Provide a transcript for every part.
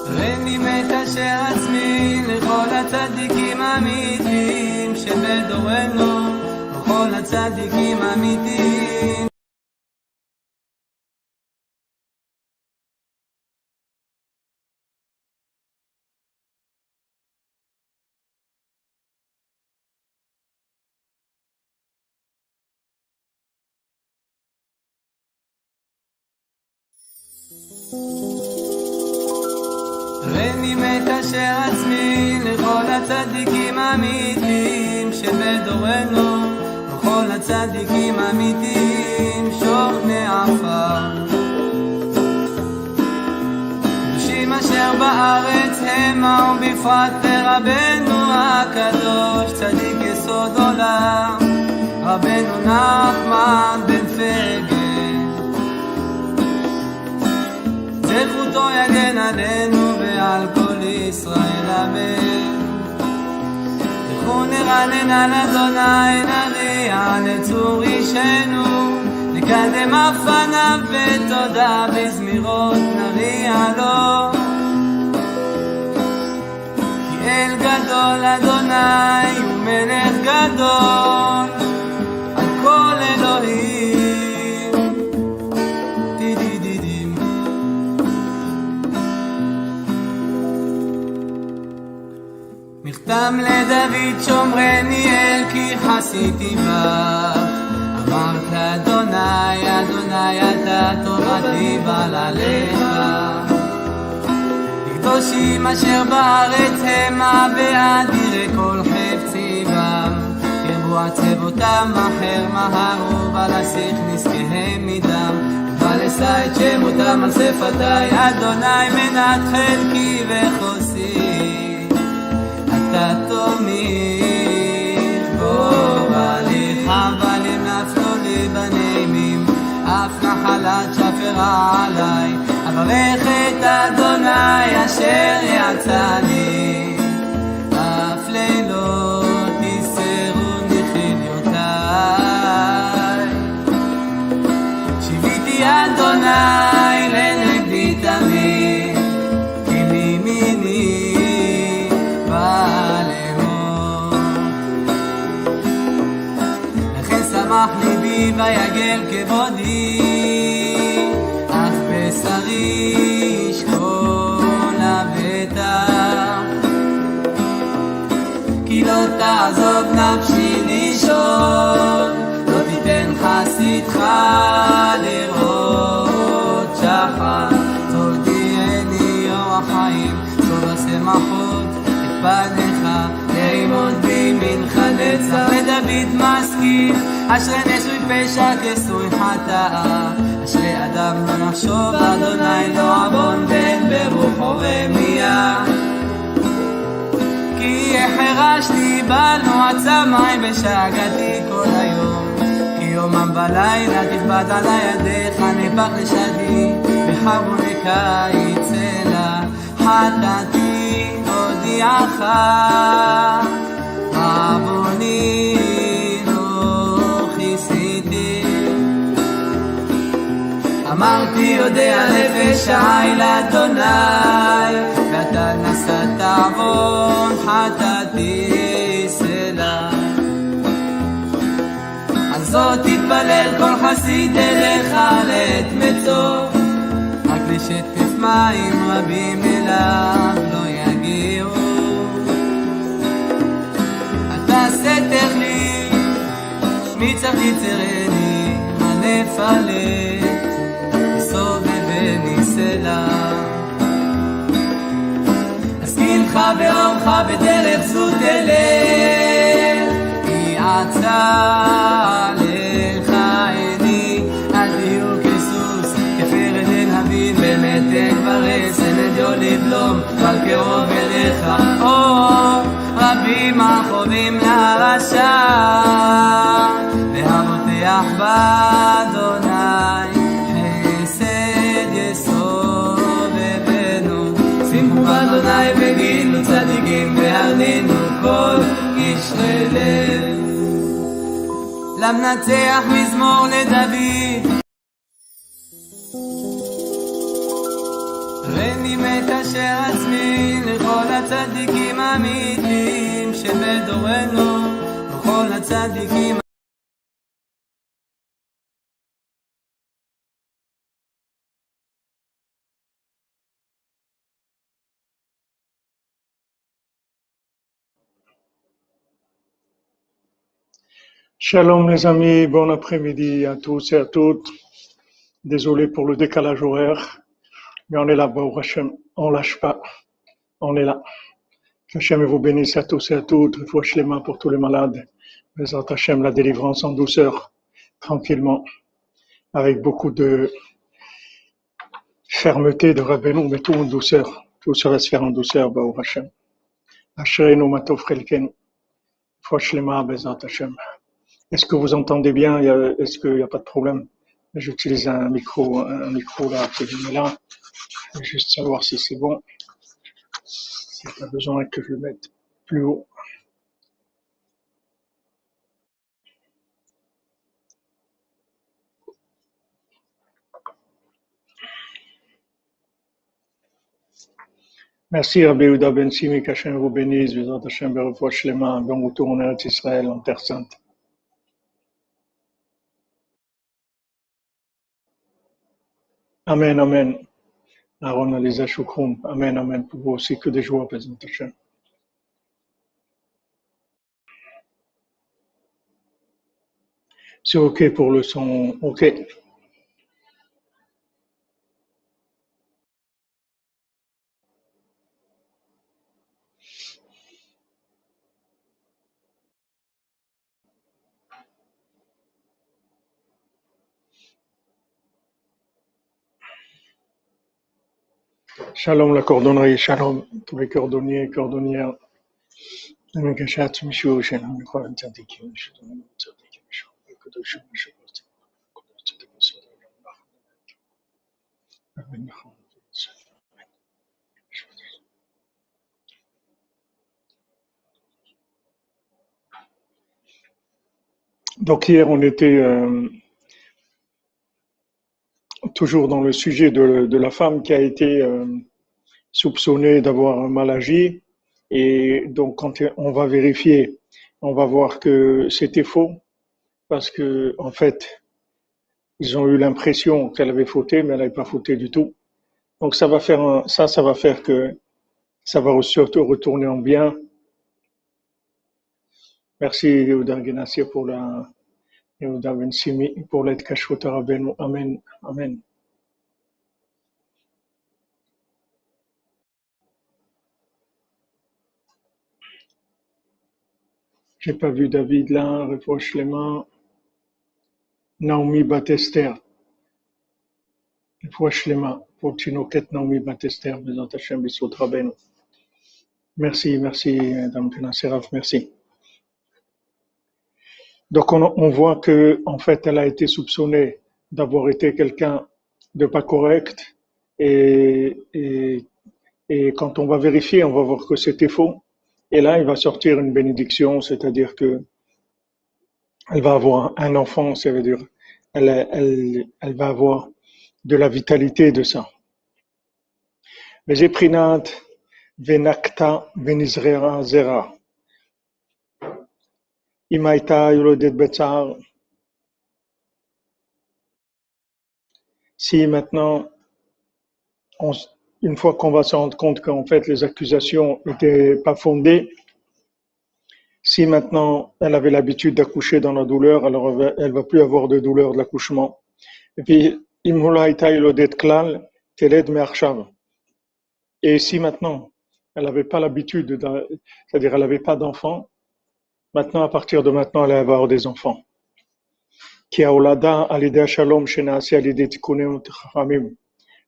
ואני מקשר עצמי לכל הצדיקים האמיתיים שבדורנו, לכל הצדיקים האמיתיים. ואני מקשר עצמי לכל הצדיקים האמיתיים שבדורנו, לכל הצדיקים האמיתיים שוכני עפר, קדושים אשר בארץ המה, ובפרט לרבנו הקדוש צדיק יסוד עולם, רבנו נחמן בן פגל, זכותו יגן עלינו ועל כל ישראל אמן. לכו נרנן על אדוני, נריע לצור אישנו, נקדם אף פניו בתודה, בזמירות נריע לו. כי אל גדול אדוני הוא מלך גדול על כל אלוהים. מכתם לדוד שומרני אל כי חסיתי בך, אמרת אדוני אדוני אתה תורתי בא עליך. קדושים אשר בארץ המה, ואדירי כל חפצי בם, ירבו עצבותם אחר מהרו, ולשיח נזקיהם מדם, ולשא את שמותם על שפתי, אדוני מנת חלקי וחוסי. אתה תומך גורלי, חבלים נפלו לי בנעימים, אף נחלת שפרה עלי, אברך את אדוני אשר יצאני, אף לילות יסרוני חיליותיי. שיביתי אדוני לנגדי תמיד, כי מימיני שמח ליבי ויגל כבודי, אף בשרי ישכון לבטח, כי לא תעזוב נפשי לישון, לא תיתן חסידך לראות שחר. צור תהייני אור החיים, צור השמחות את פניך, לימוד בימינך נצח. לדוד משכיל, אשרי נשוי פשע כסוי חטאה, אשרי אדם לא נחשוב אדוני לא עוון, ואין ברוחו רמיה. כי החרשתי בנו עצמי ושגעתי כל היום, כי יומם ולילה תכבד עלי ידיך, נפח לשדי בחרוני קיץ אלה. חטאתי הודיעך עווני לא כיסיתי, אמרתי יודע לפשעי לאדוני, ואתה נשאת עוון חטאתי סלע. על זאת תתפלל כל חסיד אליך לעת מצוא, רק לשטף מים רבים אליו לא יגיעו. אתה סתר לי שמיצח יצרני, הנפלת סובבני סלע. אשכילך באומך בדרך זו תלך, כי עצה לך עיני, אל תהיו כסוס כפרד אין הבין, במתק ברסן אדיו לבלום, אבל קרוב אליך רבים החובים לרשע, והבוטח באדוני חסד יסובבנו. שמחו באדוני וגילו צדיקים, והרנינו כל קשרי לב. למנצח מזמור לדוד, ואני מקשר עצמי לכל הצדיקים האמיתיים שבדורנו, לכל הצדיקים. Shalom les amis, bon après-midi à tous et à toutes. Désolé pour le décalage horaire, mais on est là, Baruch Hashem, on lâche pas, on est là. Hashem vous bénisse à tous et à toutes, refouach les mains pour tous les malades. Bezrat Hashem, la délivrance en douceur, tranquillement, avec beaucoup de fermeté de Rabbeinu, mais tout en douceur. Tout ça va se faire en douceur, Baruch Hashem. Asherenu matov chelken, refouach les mains, Bezrat Hashem. Est-ce que vous entendez bien? Est-ce qu'il n'y a pas de problème? J'utilise un micro là, qui est là. Je vais juste savoir si c'est bon. S'il n'y a pas besoin que je le mette plus haut. Merci Rabbi Yehuda Ben Simi, qu'Hachem vous bénisse, Bezrat Hashem berefouach shlema, bon retour en Eretz Israël, en Terre Sainte. Amen, amen. Aaron Aliza Shukrum, amen, amen. Pour vous aussi que des joies, Bezrat Hashem. C'est ok pour le son, ok. Shalom la cordonnerie, shalom tous les cordonniers et cordonnières. המקשת מישהו שאינם יכולים צדיקים, שדומים צדיקים, הקדושים שפרצים, הקדוש צדיק בסוד העולם, אמן נכון. Donc hier on était toujours dans le sujet de la femme qui a été soupçonnée d'avoir mal agi. Et donc, quand on va vérifier, on va voir que c'était faux, parce que, en fait, ils ont eu l'impression qu'elle avait fauté, mais elle n'avait pas fauté du tout. Donc, ça va faire ça va faire que ça va surtout retourner en bien. Merci, Yehuda Genassia, pour Yehuda Ben Simi, pour l'aide Kashrut Rabbeinu. Amen. Amen. J'ai pas vu David là, refouach les mains. Naomi Batester. Refouach les mains. Pour Tinoket Naomi Batester, Bezrat Hashem B'Zrat Rabbeinu. Merci, Madame Kenasseraf, merci. Donc on voit que en fait elle a été soupçonnée d'avoir été quelqu'un de pas correct et quand on va vérifier, on va voir que c'était faux. Et là, il va sortir une bénédiction, c'est-à-dire que elle va avoir un enfant, ça veut dire elle va avoir de la vitalité de ça. Vezeprinat venakta venizrera zera. Imaita yolodet betzar. Si maintenant, une fois qu'on va se rendre compte qu'en fait les accusations n'étaient pas fondées, si maintenant elle avait l'habitude d'accoucher dans la douleur, alors elle va plus avoir de douleur de l'accouchement. Et puis, et si maintenant elle n'avait pas l'habitude, c'est-à-dire elle n'avait pas d'enfants, maintenant à partir de maintenant elle va avoir des enfants.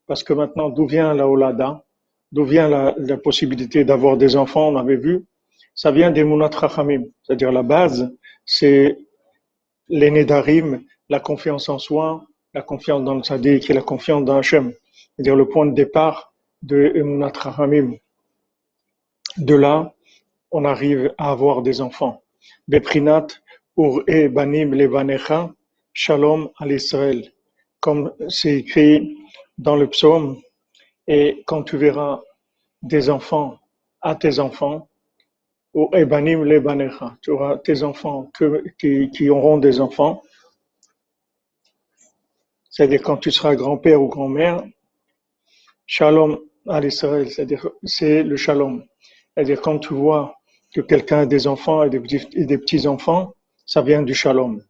Parce que maintenant, d'où vient la olada, d'où vient la possibilité d'avoir des enfants, on avait vu, ça vient des munat chachamim, c'est-à-dire la base, c'est les nedarim, la confiance en soi, la confiance dans le tzaddik et la confiance dans Hachem, c'est-à-dire le point de départ de munat chachamim. De là, on arrive à avoir des enfants. Beprinat ur-e banim levanecha, shalom al Israël. Comme c'est écrit dans le psaume, Et quand tu verras des enfants à tes enfants, ou ebanim le banecha, tu auras tes enfants qui auront des enfants, c'est-à-dire quand tu seras grand-père ou grand-mère, shalom à l'Israël, c'est-à-dire c'est le shalom. C'est-à-dire quand tu vois que quelqu'un a des enfants et des petits-enfants, ça vient du shalom.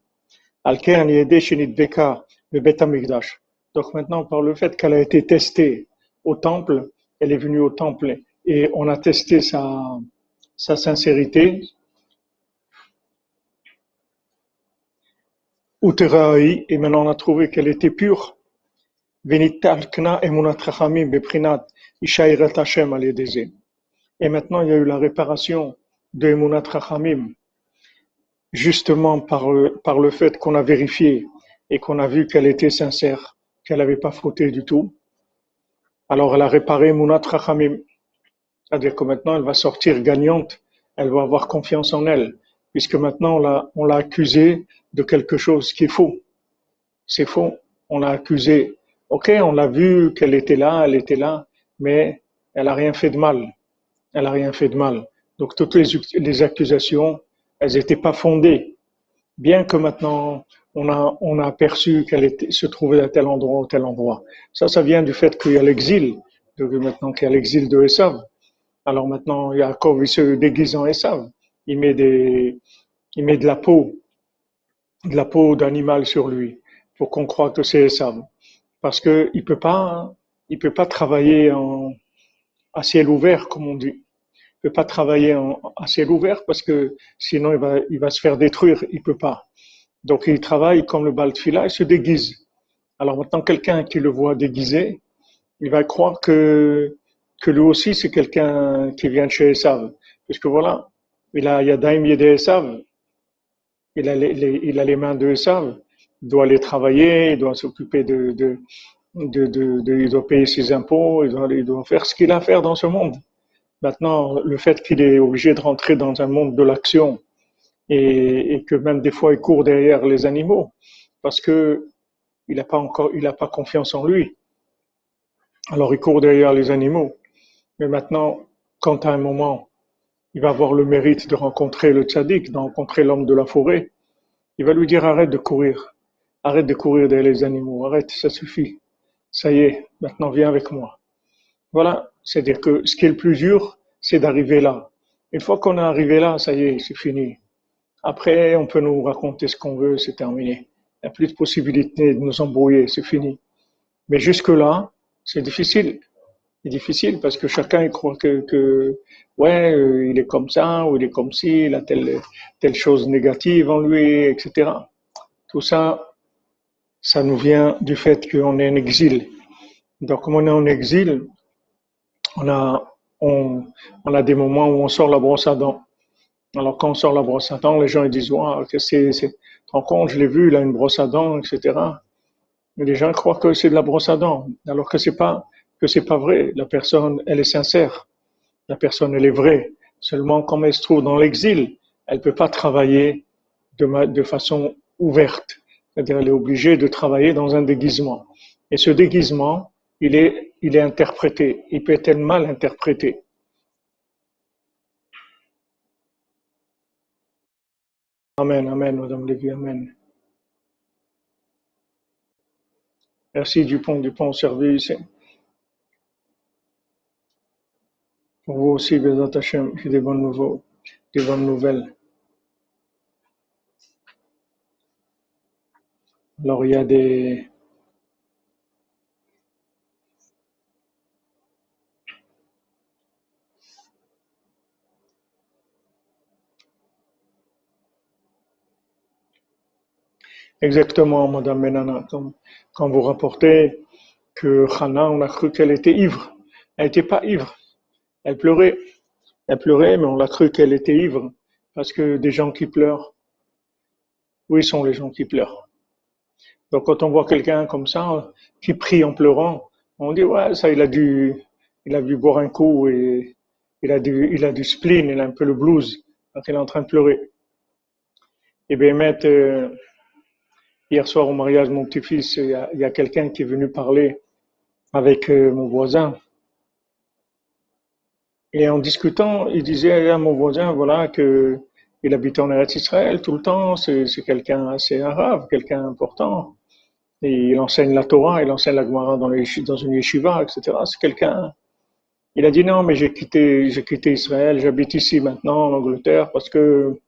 Al-Kern yedeh shenidbeka le Bet Hamikdash. Donc maintenant, par le fait qu'elle a été testée au temple, elle est venue au temple et on a testé sa sincérité, Uteraï, et maintenant on a trouvé qu'elle était pure. Venitalkna emunat chachamim beprinat ishairat Hashem al yedeze. Et maintenant il y a eu la réparation de emunat chachamim, justement par le fait qu'on a vérifié et qu'on a vu qu'elle était sincère, qu'elle n'avait pas fauté du tout. Alors elle a réparé emunat chachamim. C'est-à-dire que maintenant elle va sortir gagnante, elle va avoir confiance en elle, puisque maintenant on l'a accusée de quelque chose qui est faux. C'est faux. On l'a accusée. Ok, on l'a vu qu'elle était là, mais elle a rien fait de mal. Elle a rien fait de mal. Donc toutes les accusations, elles n'étaient pas fondées. Bien que maintenant on a aperçu se trouvait à tel endroit ou tel endroit. Ça vient du fait qu'il y a l'exil, maintenant qu'il y a l'exil de Esav. Alors maintenant, Yaakov, il se déguise en Esav. Il met de la peau d'animal sur lui, pour qu'on croie que c'est Esav. Parce que il peut pas travailler à ciel ouvert, comme on dit. Il peut pas travailler à ciel ouvert parce que sinon il va se faire détruire. Il peut pas. Donc il travaille comme le Baal Tfila, il se déguise. Alors maintenant, quelqu'un qui le voit déguisé, il va croire que lui aussi c'est quelqu'un qui vient de chez Esav. Puisque voilà, il a Yadaim Yedei Esav, il a les mains de Esav, il doit aller travailler, il doit s'occuper il doit payer ses impôts, il doit faire ce qu'il a à faire dans ce monde. Maintenant, le fait qu'il est obligé de rentrer dans un monde de l'action et que même des fois il court derrière les animaux parce que il n'a pas confiance en lui. Alors il court derrière les animaux. Mais maintenant, quand à un moment, il va avoir le mérite de rencontrer le tzaddik, de rencontrer l'homme de la forêt, il va lui dire arrête de courir derrière les animaux, arrête, ça suffit. Ça y est, maintenant viens avec moi. Voilà, c'est-à-dire que ce qui est le plus dur, c'est d'arriver là. Une fois qu'on est arrivé là, ça y est, c'est fini. Après, on peut nous raconter ce qu'on veut, c'est terminé. Il n'y a plus de possibilité de nous embrouiller, c'est fini. Mais jusque-là, c'est difficile. C'est difficile parce que chacun il croit que il est comme ça, ou il est comme ci, il a telle chose négative en lui, etc. Tout ça, ça nous vient du fait qu'on est en exil. Donc, comme on est en exil, on a des moments où on sort la brosse à dents. Alors, quand on sort la brosse à dents, les gens ils disent, ouais, tu te rends compte, je l'ai vu, il a une brosse à dents, etc. Mais les gens croient que c'est de la brosse à dents, alors que c'est pas vrai. La personne, elle est sincère. La personne, elle est vraie. Seulement, comme elle se trouve dans l'exil, elle peut pas travailler de façon ouverte. C'est-à-dire, elle est obligée de travailler dans un déguisement. Et ce déguisement, il est interprété. Il peut être mal interprété. Amen, amen, Madame Lévy, amen. Merci Dupont service. Pour vous aussi, Bézat Hachem, j'ai des bonnes nouvelles. Alors, il y a des... Exactement, Madame Benana, quand vous rapportez que Hannah, on a cru qu'elle était ivre. Elle n'était pas ivre. Elle pleurait. Elle pleurait, mais on a cru qu'elle était ivre. Parce que des gens qui pleurent, où sont les gens qui pleurent? Donc quand on voit quelqu'un comme ça, qui prie en pleurant, on dit, ouais, ça, il a dû boire un coup et il a du spleen, il a un peu le blues, quand il est en train de pleurer. Et bien, hier soir au mariage de mon petit-fils, il y a quelqu'un qui est venu parler avec mon voisin. Et en discutant, il disait à mon voisin, voilà, que il habite en Eretz Israël tout le temps, c'est quelqu'un assez arabe, quelqu'un important. Et il enseigne la Torah, il enseigne la Gemara dans une yeshiva, etc. C'est quelqu'un. Il a dit non, mais j'ai quitté Israël, j'habite ici maintenant en Angleterre parce que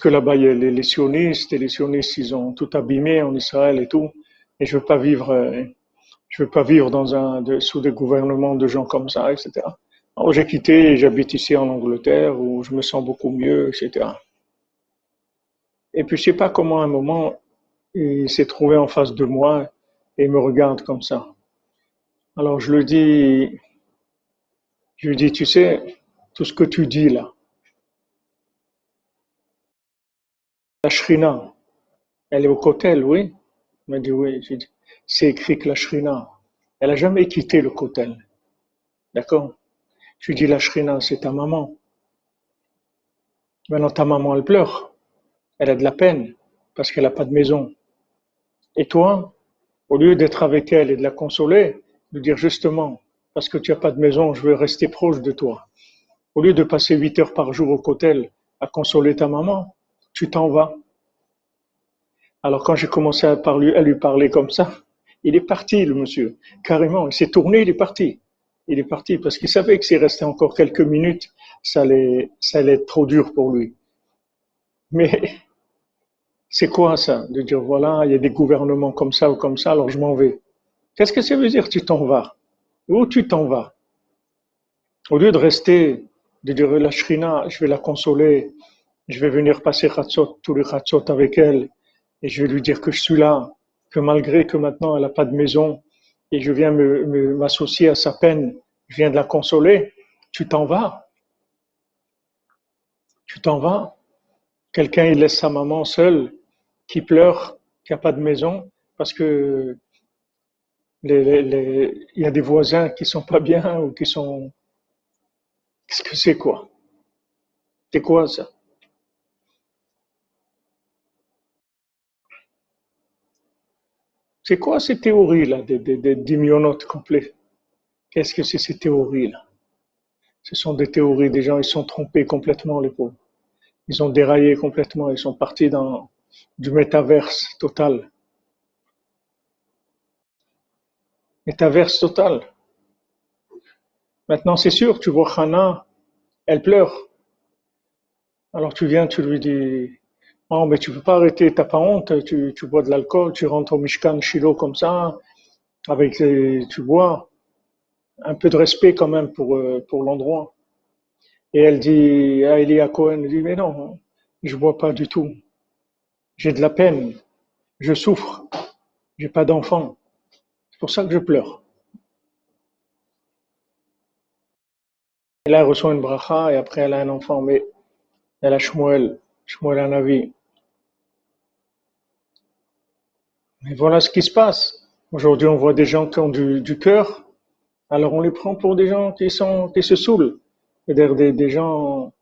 là-bas il y a les sionistes et les sionistes ils ont tout abîmé en Israël et tout. Et je veux pas vivre sous des gouvernements de gens comme ça, etc. Alors j'ai quitté et j'habite ici en Angleterre où je me sens beaucoup mieux, etc. Et puis je sais pas comment à un moment il s'est trouvé en face de moi et il me regarde comme ça. Alors je lui dis, tu sais, tout ce que tu dis là, la Shrina, elle est au Kotel, oui? Il m'a dit oui. J'ai dit, c'est écrit que la Shrina, elle a jamais quitté le Kotel, d'accord? Je lui dis, la Shrina, c'est ta maman. Maintenant, ta maman, elle pleure. Elle a de la peine parce qu'elle n'a pas de maison. Et toi, au lieu d'être avec elle et de la consoler, de dire justement, parce que tu n'as pas de maison, je veux rester proche de toi. Au lieu de passer 8 heures par jour au Kotel à consoler ta maman, tu t'en vas. Alors quand j'ai commencé à lui parler comme ça, il est parti le monsieur, carrément, il s'est tourné, il est parti. Il est parti parce qu'il savait que s'il restait encore quelques minutes, ça allait être trop dur pour lui. Mais c'est quoi ça, de dire voilà, il y a des gouvernements comme ça ou comme ça, alors je m'en vais. Qu'est-ce que ça veut dire tu t'en vas? Où tu t'en vas? Au lieu de rester, de dire la Shrina, je vais la consoler, je vais venir passer Chatzot, tous les Chatzot avec elle, et je vais lui dire que je suis là, que malgré que maintenant elle n'a pas de maison, et je viens m'associer à sa peine, je viens de la consoler, tu t'en vas. Tu t'en vas. Quelqu'un, il laisse sa maman seule, qui pleure, qui n'a pas de maison, parce que il y a des voisins qui sont pas bien ou qui sont. Qu'est-ce que c'est quoi? C'est quoi ça? C'est quoi ces théories-là, des dimionotes complets? Qu'est-ce que c'est ces théories-là? Ce sont des théories, des gens, ils sont trompés complètement, les pauvres. Ils ont déraillé complètement, ils sont partis dans du métaverse total. Métaverse total. Maintenant, c'est sûr, tu vois Hannah, elle pleure. Alors tu viens, tu lui dis, oh, mais tu peux pas arrêter, t'as pas honte, tu bois de l'alcool, tu rentres au Mishkan Shiloh comme ça, tu bois, un peu de respect quand même pour l'endroit. Et elle dit, à Elia Cohen, elle dit, mais non, je bois pas du tout. J'ai de la peine, je souffre, j'ai pas d'enfant. C'est pour ça que je pleure. Et là, elle reçoit une bracha et après elle a un enfant, mais elle a Shmuel Hanavi. Et voilà ce qui se passe. Aujourd'hui, on voit des gens qui ont du cœur, alors on les prend pour des gens qui se saoulent. C'est-à-dire des gens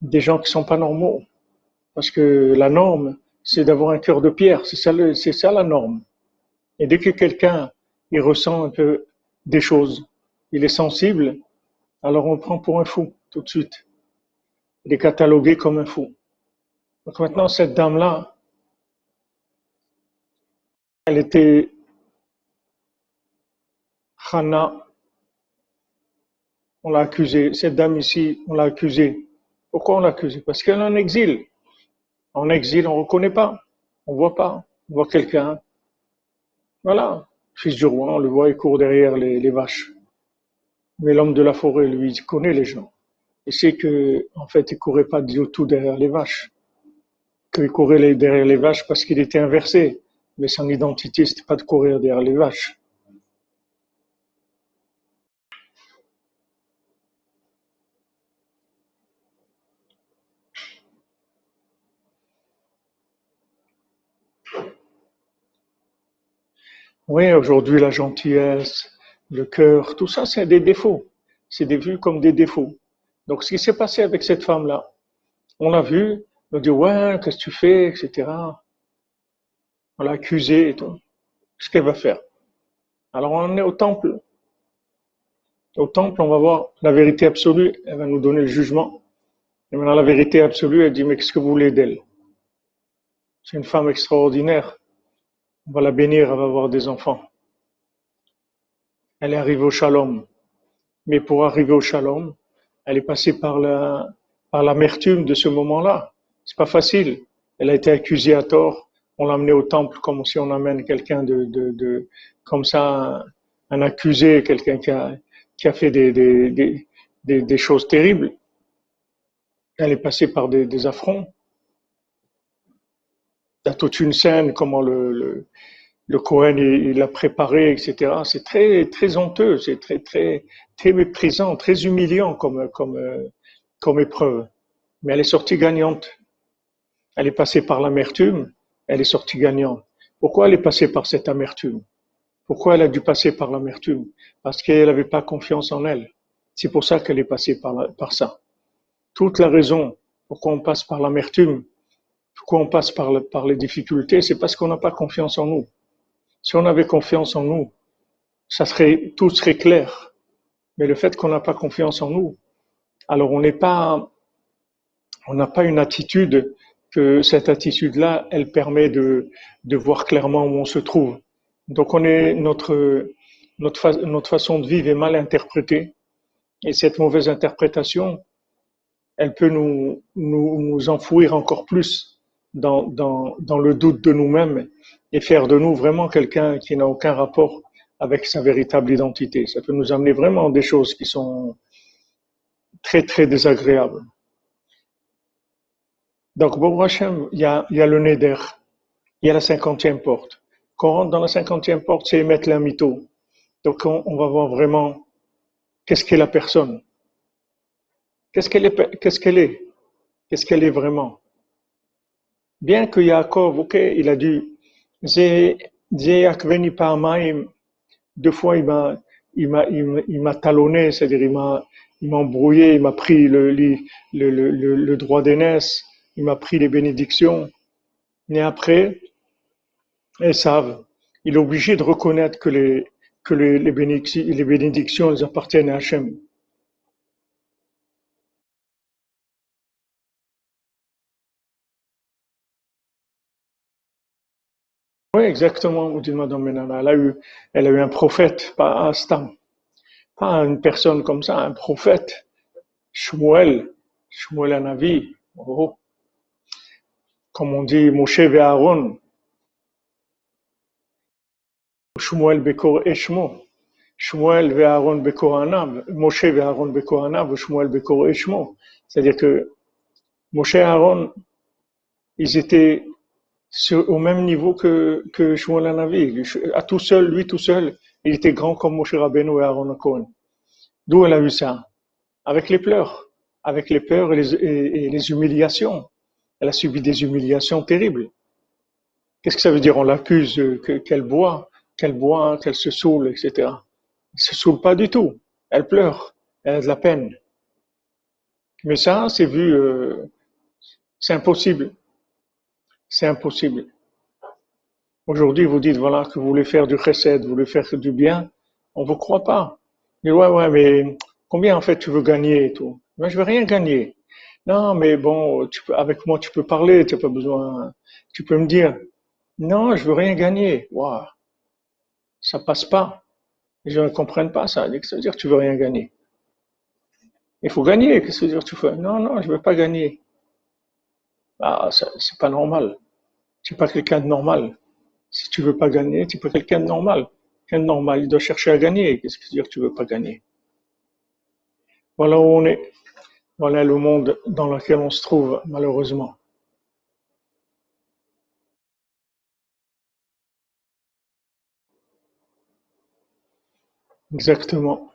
qui sont pas normaux. Parce que la norme, c'est d'avoir un cœur de pierre. C'est ça la norme. Et dès que quelqu'un, il ressent un peu des choses, il est sensible, alors on le prend pour un fou, tout de suite. Il est catalogué comme un fou. Donc maintenant, cette dame-là, elle était Hannah, on l'a accusée. Cette dame ici, on l'a accusée. Pourquoi on l'a accusée? Parce qu'elle est en exil. En exil, on ne reconnaît pas. On ne voit pas. On voit quelqu'un. Voilà. Fils du roi, on le voit, il court derrière les vaches. Mais l'homme de la forêt, lui, il connaît les gens. Il sait que, en fait, il courait pas du tout derrière les vaches. Qu'il courait derrière les vaches parce qu'il était inversé. Mais son identité, c'était pas de courir derrière les vaches. Oui, aujourd'hui, la gentillesse, le cœur, tout ça, c'est des défauts. C'est vu comme des défauts. Donc, ce qui s'est passé avec cette femme-là, on l'a vu, on a dit, ouais, qu'est-ce que tu fais, etc. On l'a accusée et tout. Qu'est-ce qu'elle va faire? Alors on est au temple. Au temple, on va voir la vérité absolue. Elle va nous donner le jugement. Et maintenant, la vérité absolue, elle dit, mais qu'est-ce que vous voulez d'elle? C'est une femme extraordinaire. On va la bénir, elle va avoir des enfants. Elle est arrivée au shalom. Mais pour arriver au shalom, elle est passée par l'amertume de ce moment-là. C'est pas facile. Elle a été accusée à tort. On l'a amenée au temple comme si on amène quelqu'un comme ça, un accusé, quelqu'un qui a fait des choses terribles. Elle est passée par des affronts. Il y a toute une scène, comment le Cohen il l'a préparé, etc. C'est très très honteux, c'est très très très méprisant, très humiliant comme épreuve. Mais elle est sortie gagnante. Elle est passée par l'amertume, elle est sortie gagnante. Pourquoi elle est passée par cette amertume? Pourquoi elle a dû passer par l'amertume? Parce qu'elle n'avait pas confiance en elle. C'est pour ça qu'elle est passée par ça. Toute la raison pourquoi on passe par l'amertume, pourquoi on passe par les difficultés, c'est parce qu'on n'a pas confiance en nous. Si on avait confiance en nous, tout serait clair. Mais le fait qu'on n'a pas confiance en nous, alors on n'a pas une attitude que cette attitude-là, elle permet de voir clairement où on se trouve. Donc notre façon de vivre est mal interprétée. Et cette mauvaise interprétation, elle peut nous enfouir encore plus dans le doute de nous-mêmes et faire de nous vraiment quelqu'un qui n'a aucun rapport avec sa véritable identité. Ça peut nous amener vraiment des choses qui sont très, très désagréables. Donc, Baruch Hashem, il y a le Neder, il y a la 50e porte. Quand on rentre dans la 50e porte, c'est émettre la mytho. Donc, on va voir vraiment qu'est-ce qu'est la personne. Qu'est-ce qu'elle est? Qu'est-ce qu'elle est vraiment? Bien que Yaakov, ok, il a dit, deux fois il m'a talonné, c'est-à-dire il m'a embrouillé, il m'a pris le droit d'aînesse, il m'a pris les bénédictions. Mais après, Esav, il est obligé de reconnaître que les bénédictions elles appartiennent à Hachem. Oui, exactement, vous dites Madame Menana. Elle a eu un prophète, pas un stam, pas une personne comme ça, un prophète. Shmuel Hanavi, comme on dit Moshe et Aaron, Shmuel Bekor Eshmo, Shmuel et Aaron Bekor Anav, Moshe et Aaron Bekor Anav, Shmuel Bekor Eshmo. C'est-à-dire que Moshe et Aaron, ils étaient au même niveau que Shmuel Hanavi. Lui tout seul, il était grand comme Moshe Rabbeinu et Aaron Cohen. D'où elle a eu ça? Avec les pleurs et les humiliations. Elle a subi des humiliations terribles. Qu'est-ce que ça veut dire? On l'accuse qu'elle boit, qu'elle se saoule, etc. Elle ne se saoule pas du tout. Elle pleure, elle a de la peine. Mais ça, c'est vu, c'est impossible. C'est impossible. Aujourd'hui, vous dites, voilà, que vous voulez faire du chesed, vous voulez faire du bien, on ne vous croit pas. Mais ouais, mais combien en fait tu veux gagner et tout? Mais je veux rien gagner. Non, mais bon, avec moi tu peux parler, tu n'as pas besoin, tu peux me dire, non, je veux rien gagner. Waouh, ça passe pas. Les gens ne comprennent pas ça. Qu'est-ce que ça veut dire que tu veux rien gagner? Il faut gagner. Qu'est-ce que ça veut dire que tu fais? Non, je veux pas gagner. Ah, c'est pas normal. Tu n'es pas quelqu'un de normal. Si tu veux pas gagner, tu n'es pas quelqu'un de normal. Quelqu'un de normal, il doit chercher à gagner. Qu'est-ce que ça veut dire que tu veux pas gagner? Voilà où on est. Voilà le monde dans lequel on se trouve, malheureusement. Exactement.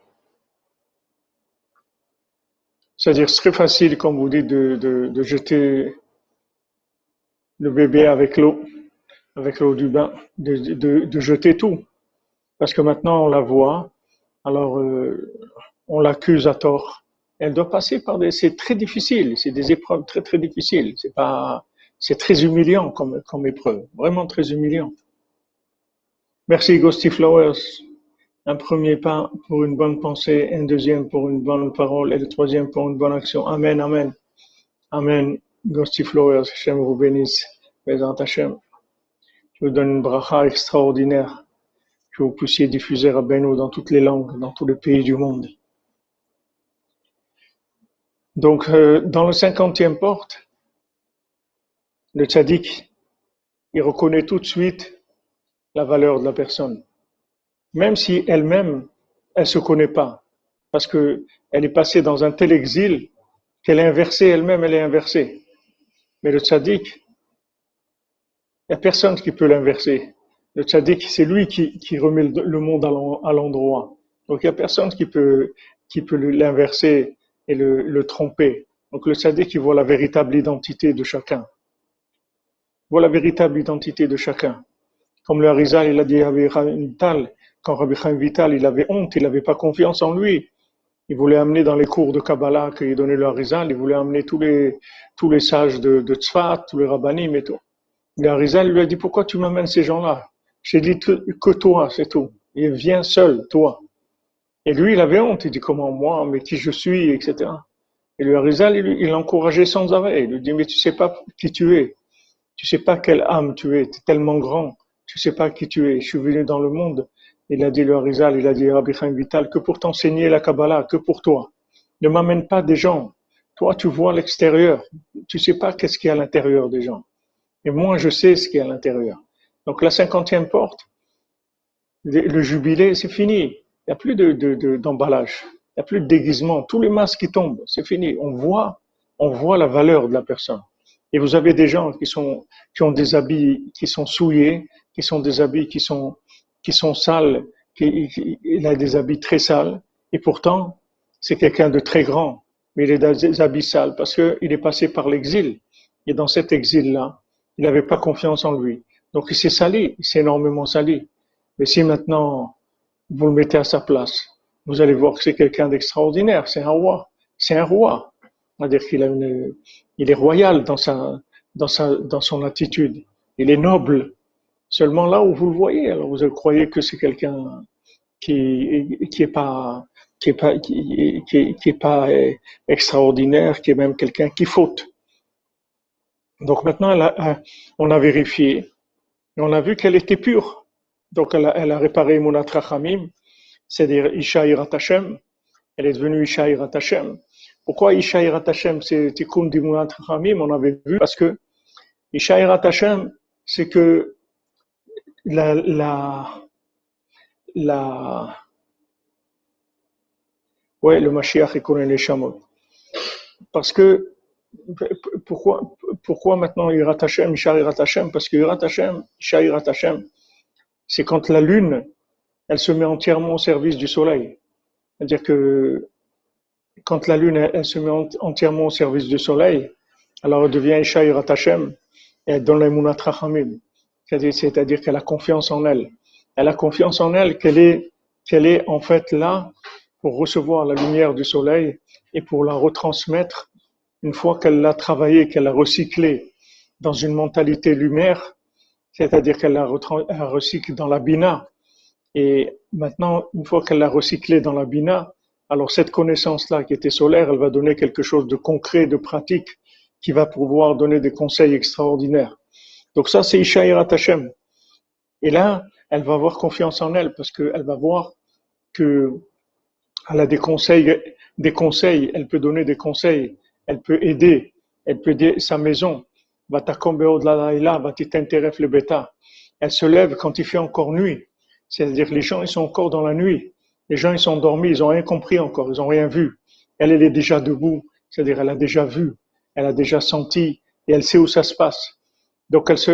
C'est-à-dire, c'est très facile, comme vous dites, de jeter le bébé avec l'eau du bain, de jeter tout. Parce que maintenant, on la voit, alors on l'accuse à tort. Elle doit passer c'est très difficile, c'est des épreuves très très difficiles. C'est très humiliant comme épreuve, vraiment très humiliant. Merci Ghosty Flowers. Un premier pas pour une bonne pensée, un deuxième pour une bonne parole et le troisième pour une bonne action. Amen, amen. Amen. Gosti Flowers, Hashem vous bénisse. Bézant Hashem. Je vous donne une bracha extraordinaire. Que vous puissiez diffuser Rabbeinu dans toutes les langues, dans tous les pays du monde. Donc, dans le 50e porte, le tzaddik, il reconnaît tout de suite la valeur de la personne. Même si elle-même, elle se connaît pas. Parce que elle est passée dans un tel exil qu'elle est inversée, elle-même, elle est inversée. Mais le tzaddik, il n'y a personne qui peut l'inverser. Le tzaddik, c'est lui qui remet le monde à l'endroit. Donc, il n'y a personne qui peut l'inverser et le tromper. Donc, le tzaddik, il voit la véritable identité de chacun. Il voit la véritable identité de chacun. Comme le Harizal, il a dit à Rabbi Chaim Vital, quand Rabbi Chaim Vital, il avait honte, il n'avait pas confiance en lui. Il voulait amener dans les cours de Kabbalah qu'il donnait le Harizal, il voulait amener tous les sages de Tzfat, tous les rabbanim et tout. Le Harizal lui a dit, pourquoi tu m'amènes ces gens-là? J'ai dit que toi, c'est tout. Il vient seul, toi. Et lui, il avait honte. Il dit, comment moi, mais qui je suis, etc. Et le Harizal, il l'encourageait sans arrêt. Il lui dit, mais tu sais pas qui tu es. Tu sais pas quelle âme tu es. Tu es tellement grand. Tu sais pas qui tu es. Je suis venu dans le monde. Il a dit, le Harizal, il a dit, Rabbi Chaim Vital, que pour t'enseigner la Kabbalah, que pour toi. Ne m'amène pas des gens. Toi, tu vois l'extérieur. Tu sais pas qu'est-ce qu'il y a à l'intérieur des gens. Et moi, je sais ce qu'il y a à l'intérieur. Donc, la 50e porte, le jubilé, c'est fini. Il n'y a plus d'emballage. Il n'y a plus de déguisement. Tous les masques qui tombent, c'est fini. On voit la valeur de la personne. Et vous avez des gens qui ont des habits qui sont souillés, qui sont des habits qui sont sales, il a des habits très sales. Et pourtant, c'est quelqu'un de très grand. Mais il a des habits sales parce qu'il est passé par l'exil. Et dans cet exil-là, il n'avait pas confiance en lui. Donc il s'est sali, il s'est énormément sali. Mais si maintenant vous le mettez à sa place, vous allez voir que c'est quelqu'un d'extraordinaire, c'est un roi. C'est un roi. C'est-à-dire il est royal dans son attitude. Il est noble. Seulement là où vous le voyez, alors vous croyez que c'est quelqu'un qui est pas extraordinaire, qui est même quelqu'un qui faute. Donc maintenant, on a vérifié. Et on a vu qu'elle était pure. Donc, elle a réparé Emunat Rachamim, c'est-à-dire Isha Yirat Hashem. Elle est devenue Isha Yirat Hashem. Pourquoi Isha Yirat Hashem, c'est Tikkun d'Emunat Rachamim? On avait vu parce que Isha Yirat Hashem, c'est que le Mashiach connaît les Shamot. Parce que, pourquoi maintenant Yirat Hashem, Isha Yirat Hashem? Parce que Yirat Hashem, Isha Yirat Hashem, c'est quand la lune, elle se met entièrement au service du soleil. C'est-à-dire que quand la lune, elle se met entièrement au service du soleil, alors elle devient Isha Yirat Hashem et elle donne l'Emunat Rachamim. C'est-à-dire qu'elle a confiance en elle. Elle a confiance en elle qu'elle est en fait là pour recevoir la lumière du soleil et pour la retransmettre une fois qu'elle l'a travaillée, qu'elle l'a recyclée dans une mentalité lumière, c'est-à-dire qu'elle la recycle dans la bina. Et maintenant, une fois qu'elle l'a recyclée dans la bina, alors cette connaissance-là qui était solaire, elle va donner quelque chose de concret, de pratique, qui va pouvoir donner des conseils extraordinaires. Donc ça, c'est Isha Yirat Hashem. Et là, elle va avoir confiance en elle parce qu'elle va voir que elle a des conseils, elle peut donner des conseils, elle peut aider sa maison. Elle se lève quand il fait encore nuit. C'est-à-dire que les gens, ils sont encore dans la nuit. Les gens, ils sont endormis, ils n'ont rien compris encore, ils n'ont rien vu. Elle est déjà debout. C'est-à-dire, elle a déjà vu, elle a déjà senti, et elle sait où ça se passe. Donc, elle se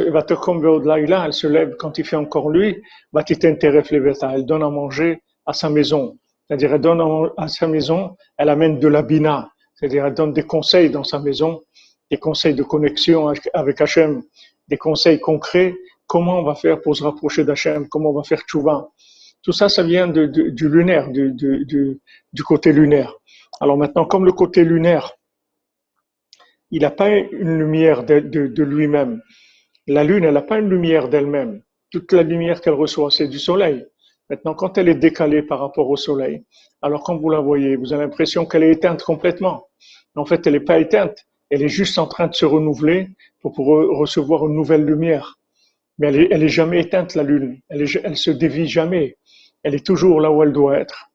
lève quand il fait encore nuit, elle donne à manger à sa maison. C'est-à-dire, elle donne à sa maison, elle amène de la bina. C'est-à-dire, elle donne des conseils dans sa maison, des conseils de connexion avec Hachem, des conseils concrets, comment on va faire pour se rapprocher d'Hachem, comment on va faire tchouva. Tout ça, ça vient du lunaire, du côté lunaire. Alors maintenant, comme le côté lunaire, il n'a pas une lumière de lui-même. La lune, elle n'a pas une lumière d'elle-même. Toute la lumière qu'elle reçoit, c'est du soleil. Maintenant, quand elle est décalée par rapport au soleil, alors quand vous la voyez, vous avez l'impression qu'elle est éteinte complètement. En fait, elle n'est pas éteinte, elle est juste en train de se renouveler pour recevoir une nouvelle lumière. Mais elle est jamais éteinte, la lune. Elle se dévie jamais. Elle est toujours là où elle doit être.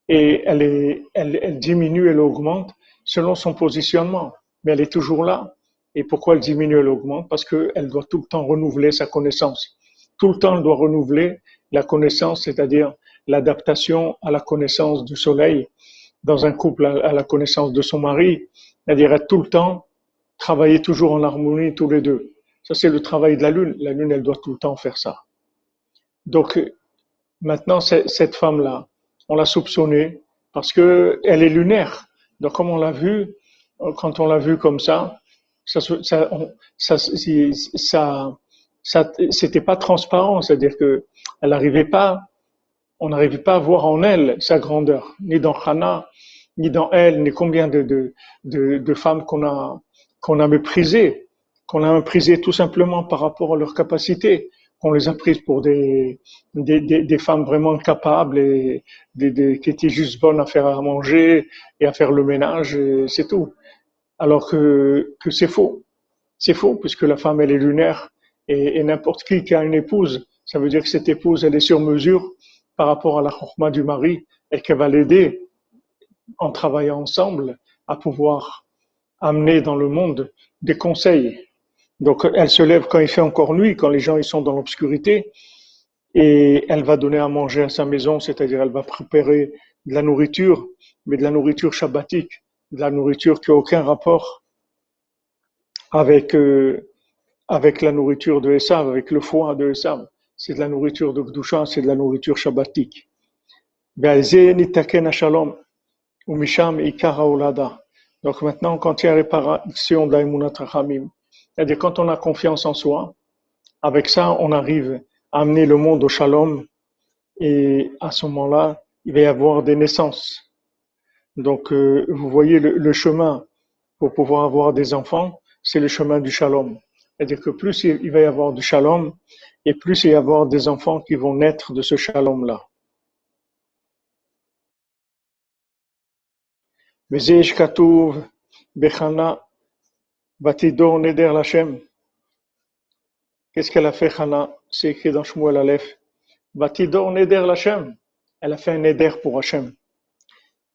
Et elle diminue, elle augmente selon son positionnement. Mais elle est toujours là. Et pourquoi elle diminue, elle augmente? Parce qu'elle doit tout le temps renouveler sa connaissance. Tout le temps, elle doit renouveler la connaissance, c'est-à-dire l'adaptation à la connaissance du soleil dans un couple, à la connaissance de son mari. C'est-à-dire être tout le temps, travailler toujours en harmonie tous les deux. Ça, c'est le travail de la lune. La lune, elle doit tout le temps faire ça. Donc, maintenant, cette femme-là, on l'a soupçonnée parce que elle est lunaire. Donc, comme on l'a vu, quand on l'a vu comme ça, c'était pas transparent. C'est-à-dire que elle n'arrivait pas, on n'arrivait pas à voir en elle sa grandeur, ni dans Hannah, ni dans elle, ni combien de femmes qu'on a méprisées tout simplement par rapport à leur capacité, qu'on les a prises pour des femmes vraiment capables et qui étaient juste bonnes à faire à manger et à faire le ménage, et c'est tout. Alors que c'est faux. C'est faux, puisque la femme, elle est lunaire, et n'importe qui a une épouse, ça veut dire que cette épouse, elle est sur mesure par rapport à la chokhma du mari, et qu'elle va l'aider en travaillant ensemble à pouvoir amener dans le monde des conseils. Donc, elle se lève quand il fait encore nuit, quand les gens ils sont dans l'obscurité, et elle va donner à manger à sa maison, c'est-à-dire elle va préparer de la nourriture, mais de la nourriture shabbatique, de la nourriture qui n'a aucun rapport avec, avec la nourriture de Esav, avec le foie de Esav. C'est de la nourriture de Gdusha, c'est de la nourriture shabbatique. Donc maintenant, quand il y a réparation de l'Emunat Rachamim, c'est-à-dire quand on a confiance en soi, avec ça, on arrive à amener le monde au shalom, et à ce moment-là, il va y avoir des naissances. Donc, vous voyez le chemin pour pouvoir avoir des enfants, c'est le chemin du shalom. C'est-à-dire que plus il va y avoir du shalom, et plus il va y avoir des enfants qui vont naître de ce shalom-là. וזה שכתוב בחנה ותידור נדר להשם. Qu'est-ce qu'elle a fait, Hana? C'est écrit dans Shmuel Aleph. Vatidor neder l'Hashem. Elle a fait un neder pour Hachem.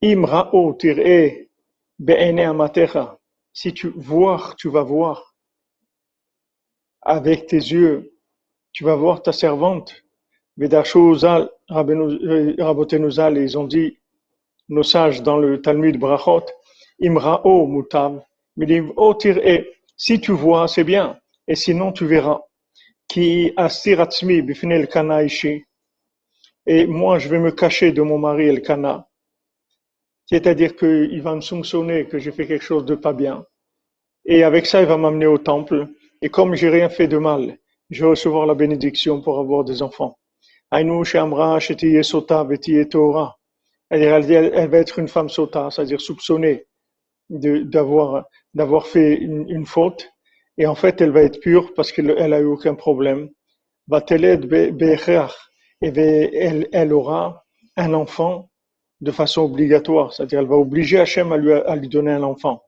Im ra'o tir'e be'ene amatecha. Si tu vas voir avec tes yeux, tu vas voir ta servante. Vedarshu Zal, Rabotenu Zal, ils ont dit, nos sages dans le Talmud Brachot, Im ra'o mutav, midim o tir'e. Si tu vois, c'est bien, et sinon tu verras. Qui astir atzmi bifnei Elkana ishi, et moi je vais me cacher de mon mari Elkana, c'est-à-dire qu'il va me soupçonner que j'ai fait quelque chose de pas bien, et avec ça il va m'amener au temple, et comme j'ai rien fait de mal, je vais recevoir la bénédiction pour avoir des enfants. Aïnou she'amra shetiye sota vetiye Torah, elle va être une femme sota, c'est-à-dire soupçonnée d'avoir fait une faute, et en fait elle va être pure parce qu'elle a eu aucun problème. Et elle aura un enfant de façon obligatoire, c'est-à-dire elle va obliger Hachem à lui donner un enfant.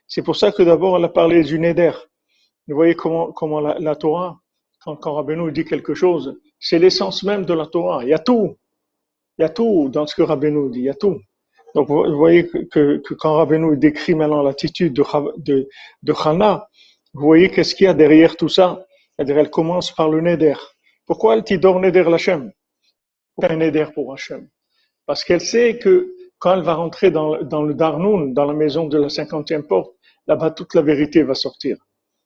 C'est pour ça que d'abord elle a parlé du neder. Vous voyez comment la Torah, quand Rabbeinu dit quelque chose, c'est l'essence même de la Torah. Il y a tout dans ce que Rabbeinu dit, il y a tout. Donc vous voyez que quand Rabbeinu décrit maintenant l'attitude de Hana, vous voyez qu'est-ce qu'il y a derrière tout ça. C'est-à-dire elle commence par le neder. Pourquoi elle tidor neder l'Hachem? Pourquoi un neder pour Hachem? Parce qu'elle sait que quand elle va rentrer dans le Darnoun, dans la maison de la 50e porte, là-bas toute la vérité va sortir.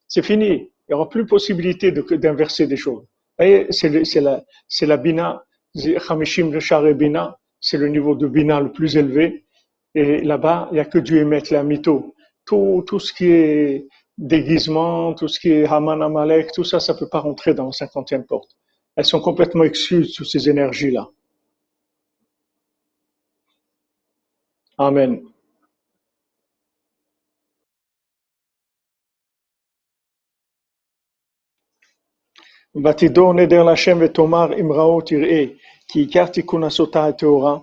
C'est fini. Il n'y aura plus possibilité d'inverser des choses. Vous voyez, c'est la Bina, Chamishim Share Bina, c'est le niveau de Bina le plus élevé. Et là-bas, il n'y a que Dieu émet la mytho. Tout ce qui est déguisement, tout ce qui est Haman Amalek, tout ça, ça ne peut pas rentrer dans la 50e porte. Elles sont complètement exclues sous ces énergies-là. Amen. ותדור נדר להשם ותאמר אמראו תראה כי עיקר תיקון הסוטה הטהורה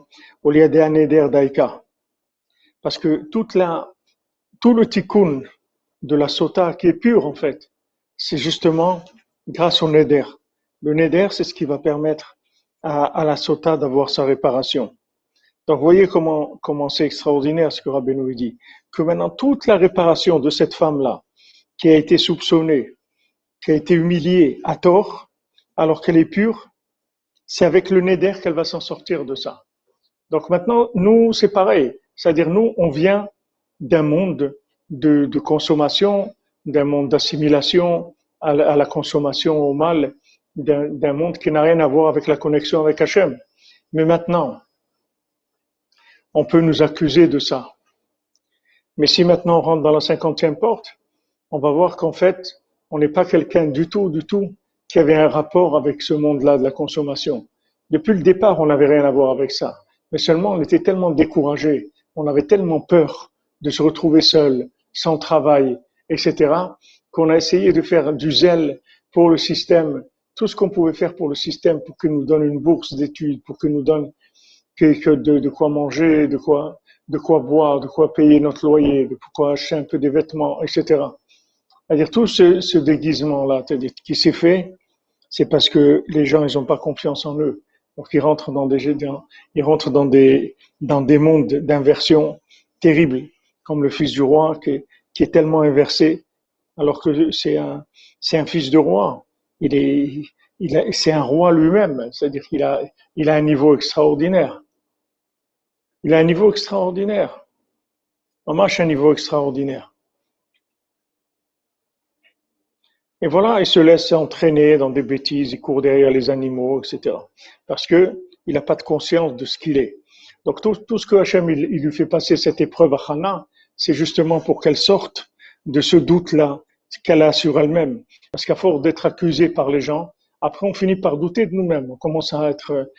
ולידי הנדר דייקה. Parce que tout le tikkun de la sota qui est pur en fait, c'est justement grâce au neder. Le neder, c'est ce qui va permettre à la sota d'avoir sa réparation. Donc, vous voyez comment c'est extraordinaire ce que Rabbeinu dit. Que maintenant, toute la réparation de cette femme-là, qui a été soupçonnée, qui a été humiliée à tort, alors qu'elle est pure, c'est avec le neder qu'elle va s'en sortir de ça. Donc maintenant, nous, c'est pareil. C'est-à-dire, nous, on vient d'un monde de consommation, d'un monde d'assimilation à la consommation au mal, d'un monde qui n'a rien à voir avec la connexion avec Hachem. Mais maintenant, on peut nous accuser de ça. Mais si maintenant on rentre dans la 50e porte, on va voir qu'en fait, on n'est pas quelqu'un du tout, qui avait un rapport avec ce monde-là de la consommation. Depuis le départ, on n'avait rien à voir avec ça. Mais seulement, on était tellement découragés, on avait tellement peur de se retrouver seul, sans travail, etc., qu'on a essayé de faire du zèle pour le système, tout ce qu'on pouvait faire pour le système, pour qu'il nous donne une bourse d'études, pour qu'il nous donne de quoi manger, de quoi boire, de quoi payer notre loyer, de quoi acheter un peu des vêtements, etc. C'est-à-dire tout ce déguisement-là qui s'est fait, c'est parce que les gens ils n'ont pas confiance en eux. Donc ils rentrent dans des mondes d'inversion terribles, comme le fils du roi qui est tellement inversé, alors que c'est un fils de roi. C'est un roi lui-même, c'est-à-dire qu'il a un niveau extraordinaire. Il a un niveau extraordinaire. On marche un niveau extraordinaire. Et voilà, il se laisse entraîner dans des bêtises, il court derrière les animaux, etc. Parce que il n'a pas de conscience de ce qu'il est. Donc tout ce que Hachem il lui fait passer cette épreuve à Hana, c'est justement pour qu'elle sorte de ce doute-là qu'elle a sur elle-même. Parce qu'à force d'être accusée par les gens, après on finit par douter de nous-mêmes. On commence à être...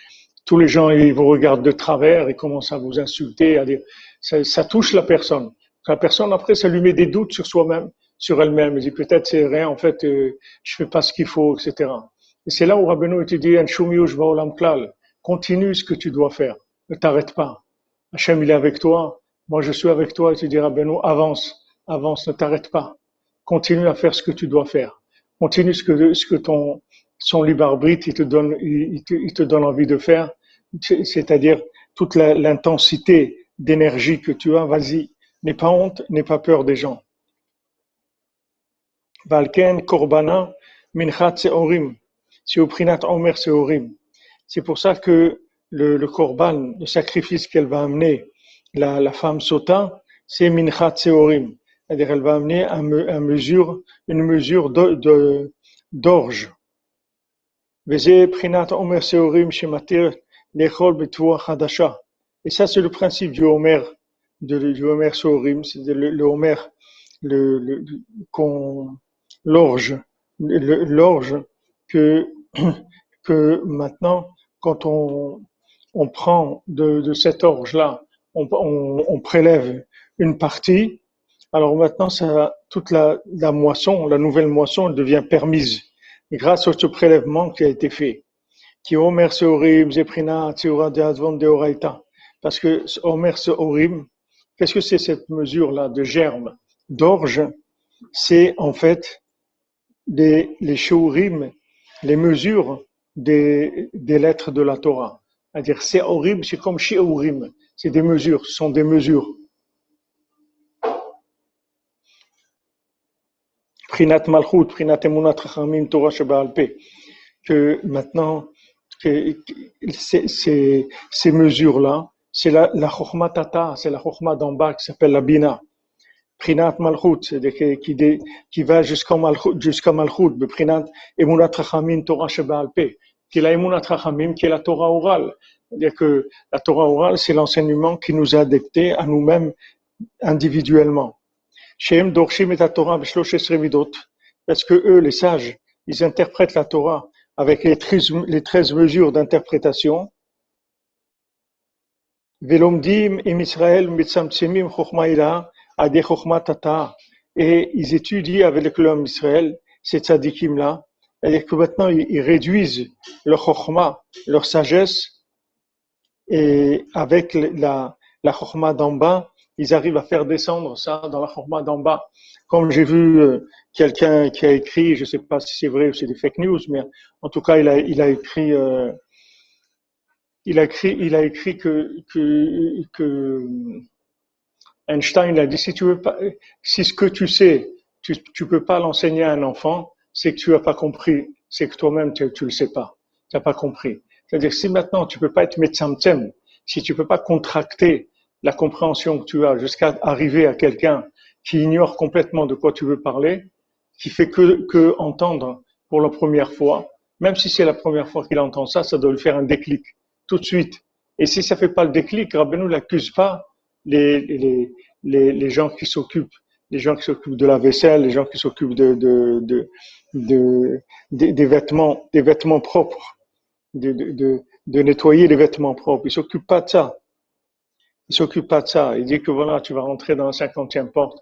tous les gens ils vous regardent de travers, ils commencent à vous insulter, à dire... Ça touche la personne. La personne, après, ça lui met des doutes sur soi-même, sur elle-même. Elle dit peut-être c'est rien, en fait, je fais pas ce qu'il faut, etc. Et c'est là où Rabbeinu te dit, continue ce que tu dois faire. Ne t'arrête pas. Hachem, il est avec toi. Moi, je suis avec toi. Et tu dis, Rabbeinu, avance, ne t'arrête pas. Continue à faire ce que tu dois faire. Continue ce que son libre arbitre, il te donne envie de faire. C'est-à-dire, toute l'intensité d'énergie que tu as, vas-y. N'aie pas honte, n'aie pas peur des gens. Valken korbana minchat seorim. C'est au prinat omer seorim. C'est pour ça que le korban, le sacrifice qu'elle va amener, la femme sota, c'est minchat seorim. C'est-à-dire elle va amener une mesure d'orge. Veze prinat omer seorim shematir lechol betuach hadasha. Et ça c'est le principe du Homer. Du Homer Sorim, c'est le Homer, l'orge que maintenant, quand on prend de cette orge-là, on prélève une partie, alors maintenant, toute la moisson, la nouvelle moisson, elle devient permise, grâce à ce prélèvement qui a été fait. Qui Homer Sorim, Zeprina, Tziura de Advon de Oraita. Parce que Homer Sorim, qu'est-ce que c'est cette mesure-là de germe, d'orge? C'est en fait les shiurim, les mesures des lettres de la Torah. C'est-à-dire, c'est horrible, c'est comme shiurim. C'est des mesures, ce sont des mesures. Prinat Malchut, Prinat Emunat Chachamim, Torah Sheba'al Peh. Que maintenant, ces mesures-là, c'est la Chokhmah Tata, c'est la Chokhmah d'en bas qui s'appelle la Bina. Prinat Malchut, c'est-à-dire qui va jusqu'à Malchut, Prinat Emunat Chachamim, Torah Sheba'al Peh, qui est la Emunat Chachamim, qui est la Torah orale. C'est-à-dire que la Torah orale, c'est l'enseignement qui nous a adaptés à nous-mêmes individuellement. Shem Dorshim et la Torah b'shlosh esrei midot, parce que eux, les sages, ils interprètent la Torah avec les 13 mesures d'interprétation. Velomdim im Israël mitzamtzimim chokhma ila ade chokhma tata. Et ils étudient avec l'homme Israël, ces tzadikim là, C'est-à-dire que maintenant, ils réduisent leur chokhmah, leur sagesse, et avec la chokhmah d'en bas, ils arrivent à faire descendre ça dans la chokhmah d'en bas. Comme j'ai vu quelqu'un qui a écrit, je ne sais pas si c'est vrai ou c'est des fake news, mais en tout cas, il a écrit que Einstein a dit, si tu veux pas, si ce que tu sais, tu peux pas l'enseigner à un enfant, c'est que tu as pas compris, c'est que toi-même tu le sais pas, tu n'as pas compris. C'est-à-dire, si maintenant tu peux pas être metzamtzem, si tu peux pas contracter la compréhension que tu as jusqu'à arriver à quelqu'un qui ignore complètement de quoi tu veux parler, qui fait que entendre pour la première fois, même si c'est la première fois qu'il entend ça, ça doit lui faire un déclic tout de suite. Et si ça fait pas le déclic, Rabbeinu l'accuse pas les, les, les gens qui s'occupent, les gens qui s'occupent de la vaisselle, les gens qui s'occupent des vêtements propres, de nettoyer les vêtements propres. Ils s'occupent pas de ça. Ils s'occupent pas de ça. Il dit que voilà, tu vas rentrer dans la 50e porte.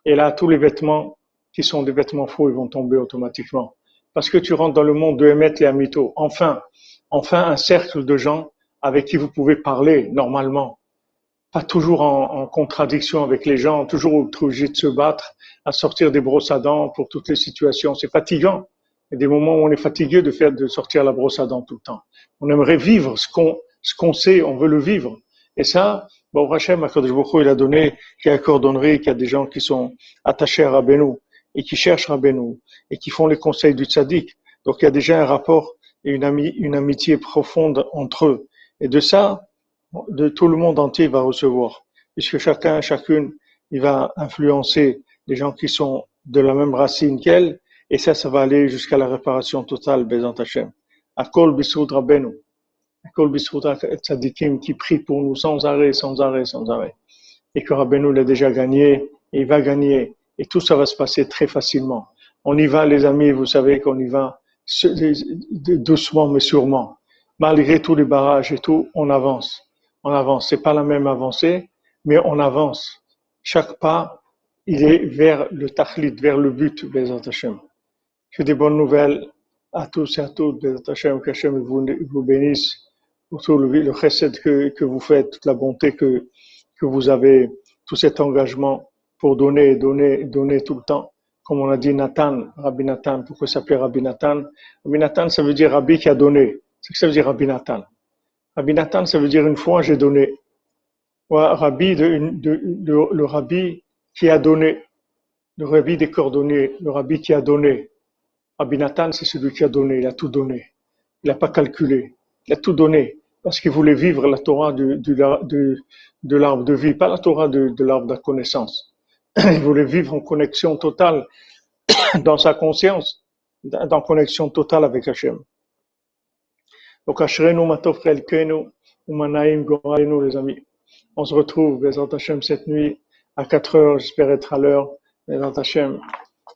Et là, tous les vêtements qui sont des vêtements faux, ils vont tomber automatiquement. Parce que tu rentres dans le monde de Emet et Amito. Enfin, un cercle de gens avec qui vous pouvez parler normalement. Pas toujours en contradiction avec les gens, toujours obligé de se battre, à sortir des brosses à dents pour toutes les situations. C'est fatigant. Il y a des moments où on est fatigué de sortir la brosse à dents tout le temps. On aimerait vivre ce qu'on sait, on veut le vivre. Et ça, bon, Hachem, Akadosh Baruch Hu, il a donné, qu'il y a cordonnerie, qu'il y a des gens qui sont attachés à Rabbeinu et qui cherchent Rabbeinu et qui font les conseils du tzaddik. Donc il y a déjà un rapport et une amitié profonde entre eux. Et de ça, de tout le monde entier va recevoir, puisque chacune, il va influencer les gens qui sont de la même racine qu'elle, et ça va aller jusqu'à la réparation totale, Bezant Hashem. Akol Bisrout Rabbeinu, Akol Bisrout Tzadikim qui prie pour nous sans arrêt, sans arrêt, sans arrêt. Et que Rabbeinu l'a déjà gagné, et il va gagner, et tout ça va se passer très facilement. On y va, les amis, vous savez qu'on y va doucement mais sûrement. Malgré tous les barrages et tout, on avance. On avance. C'est pas la même avancée, mais on avance. Chaque pas, il est vers le tachlit, vers le but, Bezat Hashem. Que des bonnes nouvelles à tous et à toutes, Bezat Hashem, qu'Hashem vous bénisse pour tout le chesed que vous faites, toute la bonté que vous avez, tout cet engagement pour donner tout le temps. Comme on a dit Nathan, Rabbi Nathan, pourquoi ça s'appelle Rabbi Nathan? Rabbi Nathan, ça veut dire Rabbi qui a donné. C'est ce que ça veut dire Rabbi Nathan. Rabbi Nathan, ça veut dire une fois j'ai donné. Ouais, Rabbi, le Rabbi qui a donné. Le Rabbi des cordonniers, le Rabbi qui a donné. Rabbi Nathan, c'est celui qui a donné, il a tout donné. Il n'a pas calculé, il a tout donné. Parce qu'il voulait vivre la Torah de l'arbre de vie, pas la Torah de l'arbre de la connaissance. Il voulait vivre en connexion totale dans sa conscience, en connexion totale avec Hachem. Donc, Ashrenu Matov Chelkenu, Umanaim Goralenu, les amis. On se retrouve, Bezat Hachem, cette nuit, à 4 heures, j'espère être à l'heure, Bezat Hachem.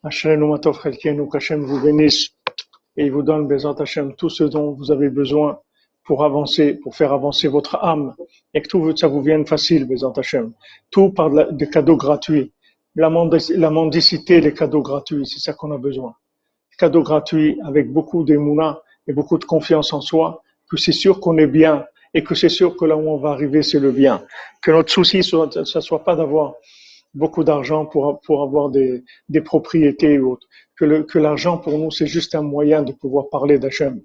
Ashrenu Matov Chelkenu, qu'Hachem vous bénisse, et il vous donne, Bezat Hachem, tout ce dont vous avez besoin pour avancer, pour faire avancer votre âme, et que tout ça vous vienne facile, Bezat Hachem. Tout par des cadeaux gratuits. La mendicité, les cadeaux gratuits, c'est ça qu'on a besoin. Cadeaux gratuits avec beaucoup d'émouna et beaucoup de confiance en soi, que c'est sûr qu'on est bien et que c'est sûr que là où on va arriver, c'est le bien. Que notre souci, ça soit pas d'avoir beaucoup d'argent pour avoir des propriétés ou autres. Que l'argent pour nous, c'est juste un moyen de pouvoir parler d'Hachem.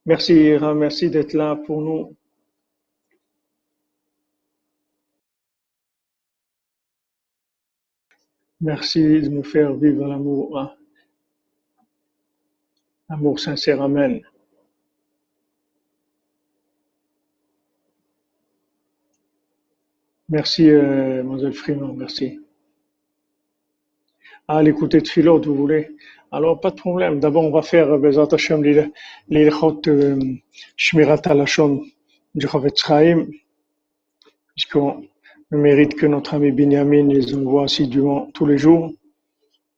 Merci Ira, merci d'être là pour nous. Merci de nous faire vivre l'amour. Amour sincère, amen. Merci, Mademoiselle Freeman, merci. À l'écouter de Philot, vous voulez. Alors, pas de problème. D'abord, on va faire, Bezat Hashem, l'ilchot Shmirat Halashon du Chavetz Chaim, puisqu'on mérite que notre ami Binyamin les envoie assidûment tous les jours.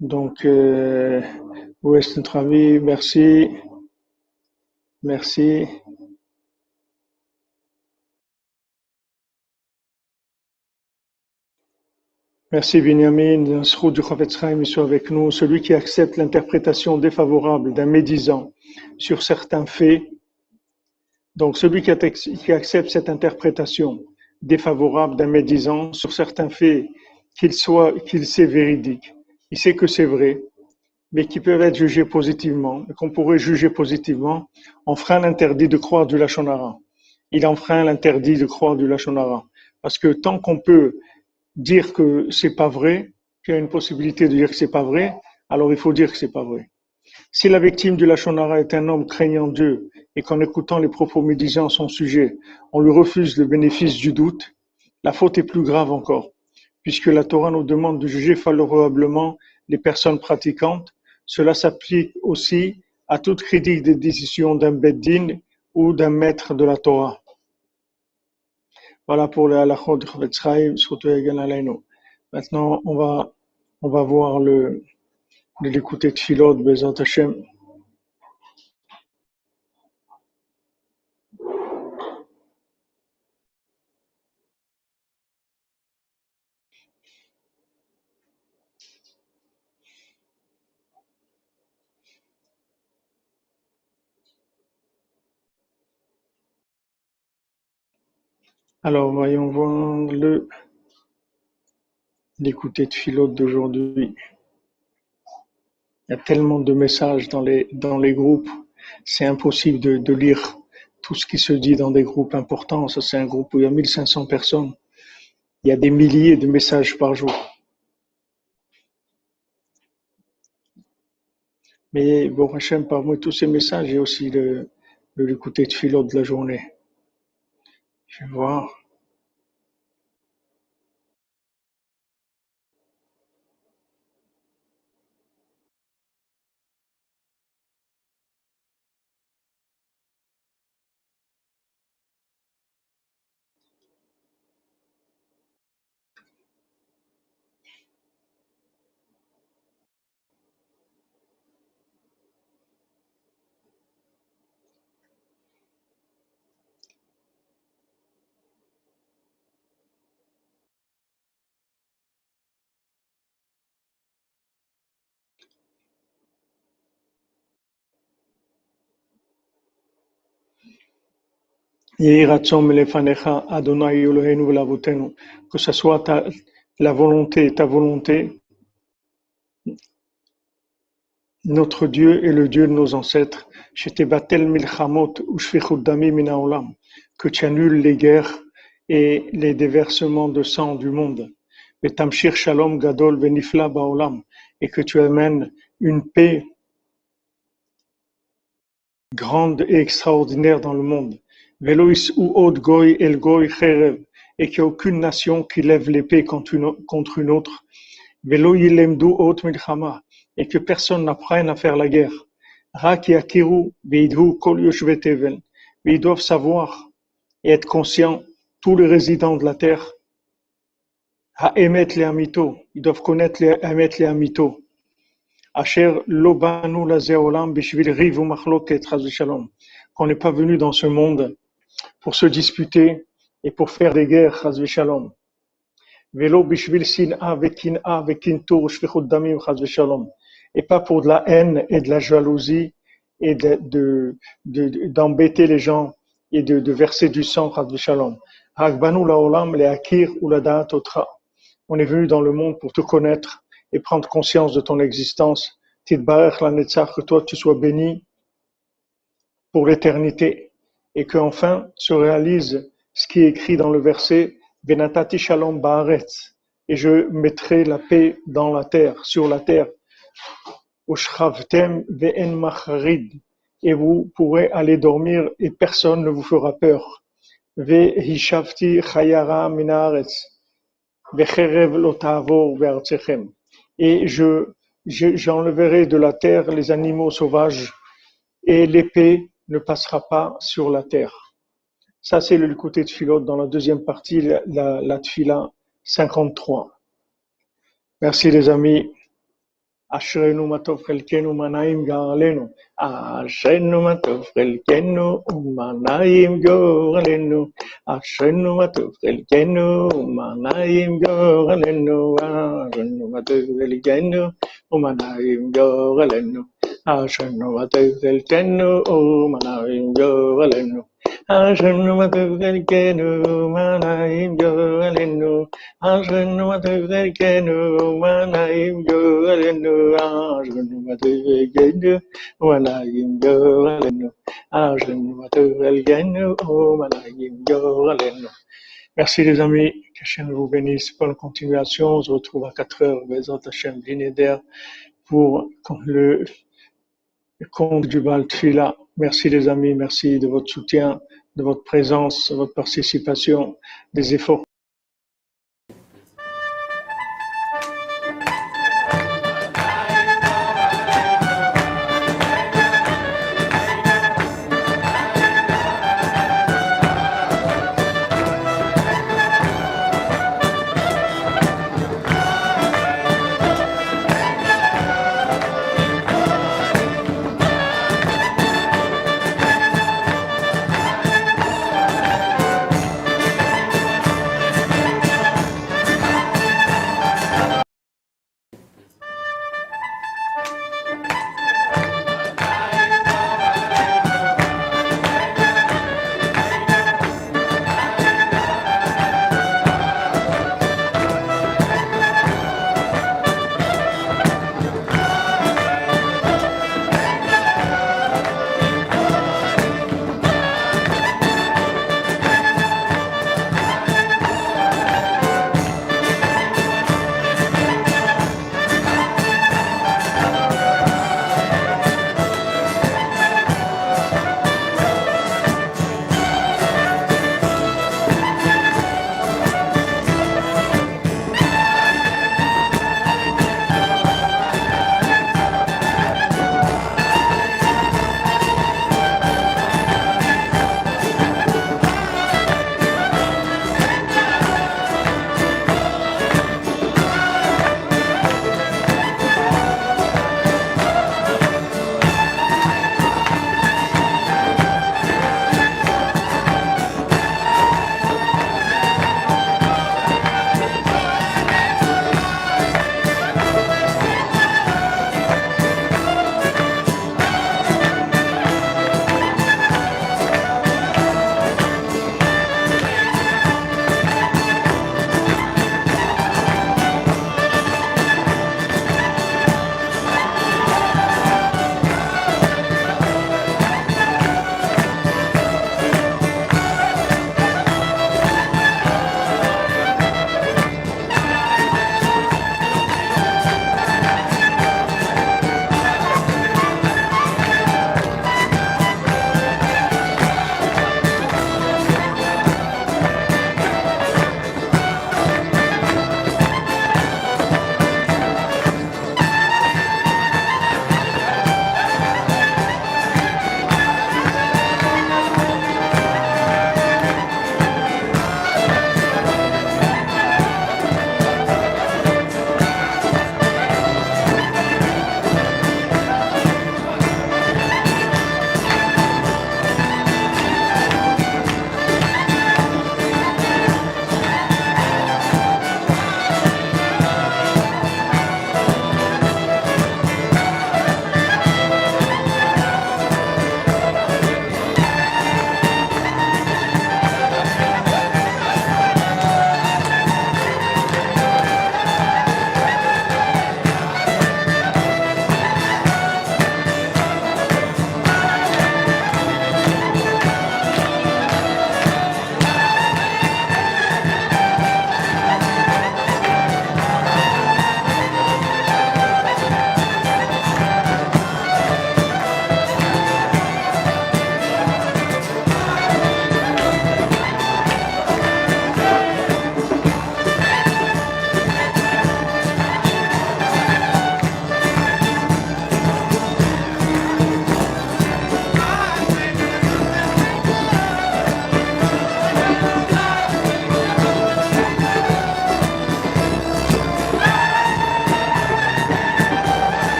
Donc, où est notre ami? Merci. Merci. Merci Binyamin, Srout du Chofetz Chaim soit avec nous. Celui qui accepte l'interprétation défavorable d'un médisant sur certains faits, donc celui qui accepte cette interprétation défavorable d'un médisant sur certains faits, qu'il sait véridique, il sait que c'est vrai, mais qui peuvent être jugés positivement, et qu'on pourrait juger positivement, enfreint l'interdit de croire du Lachon Hara. Il enfreint l'interdit de croire du Lachon Hara. Parce que tant qu'on peut dire que c'est pas vrai, qu'il y a une possibilité de dire que c'est pas vrai, alors il faut dire que c'est pas vrai. Si la victime du Lachon Hara est un homme craignant Dieu et qu'en écoutant les propos médisants à son sujet, on lui refuse le bénéfice du doute, la faute est plus grave encore, puisque la Torah nous demande de juger favorablement les personnes pratiquantes. Cela s'applique aussi à toute critique des décisions d'un Beddin ou d'un maître de la Torah. Voilà pour le halachot de Chofetz Chaim, surtout Egan Aleinu. Maintenant, on va voir l'écouter Tfilot, Bezat Hashem. Alors, voyons voir l'écouter Tfilot d'aujourd'hui. Il y a tellement de messages dans les groupes, c'est impossible de lire tout ce qui se dit dans des groupes importants. Ça, c'est un groupe où il y a 1500 personnes. Il y a des milliers de messages par jour. Mais bon, Hachem, parmi tous ces messages, il y a aussi l'écouter Tfilot de la journée. Je vais voir. Yehi Ratzon Melefanecha Adonai Eloheinu Velavotenu, que ce soit ta volonté, notre Dieu et le Dieu de nos ancêtres, Shetebatel Milchamot Ushfichut Damim Min Haolam, que tu annules les guerres et les déversements de sang du monde, Vetamshir Shalom Gadol Venifla Baolam, et que tu amènes une paix grande et extraordinaire dans le monde. Velois ou od goy el goy cherev, et qu'il n'y a aucune nation qui lève l'épée contre une autre. Velo yilemdu ot milchama, et que personne n'apprenne à faire la guerre. Rak yakiru veidhu kol yoshvet tevel, mais ils doivent savoir et être conscients, tous les résidents de la terre, ha'emet le amito, ils doivent connaître les ha'emet le amito. Asher lo banu lazeh olam bishvil riv umachloket chas v'shalom, qu'on n'est pas venu dans ce monde pour se disputer et pour faire des guerres, chas v'shalom. Velo bishvil sin'a vekin'a vekintur shvichut damim, chas v'shalom. Et pas pour de la haine et de la jalousie et d'embêter les gens et de verser du sang, chas v'shalom. Hagbanu la'olam le'akir u'lada'at otra. On est venu dans le monde pour te connaître et prendre conscience de ton existence. Tidbarech lanetzach, que toi tu sois béni pour l'éternité. Et qu'enfin se réalise ce qui est écrit dans le verset Venatati shalom ba'aretz, et je mettrai la paix dans la terre, sur la terre. Ushchavtem ve'en macharid, et vous pourrez aller dormir et personne ne vous fera peur. Ve'hishavti chayara min haaretz ve'cherev lo ta'avor be'artzechem, et j'enlèverai de la terre les animaux sauvages et l'épée ne passera pas sur la terre. Ça, c'est le côté de Tfilot dans la deuxième partie, la Tfila 53. Merci les amis. אשרנו מה טוב חלקנו, מה נעים גורלנו. אשרנו מה טוב חלקנו, ומה נעים גורלנו. אשרנו מה טוב חלקנו, ומה נעים גורלנו. אשרנו מה טוב חלקנו, ומה נעים גורלנו. אשרנו מה טוב חלקנו, ומה נעים גורלנו. אשרנו מה טוב חלקנו, מה נעים גורלנו. אשרנו מה טוב חלקנו, מה נעים גורלנו. אשרנו מה טוב חלקנו, מה נעים גורלנו. אשרנו מה טוב חלקנו, מה נעים גורלנו. Merci les amis, que Hachem vous bénisse. Bonne continuation, on se retrouve à 4 heures, Bezrat Hachem Linéder, pour le compte du Baal Tfila. Merci les amis, merci de votre soutien, de votre présence, de votre participation, des efforts.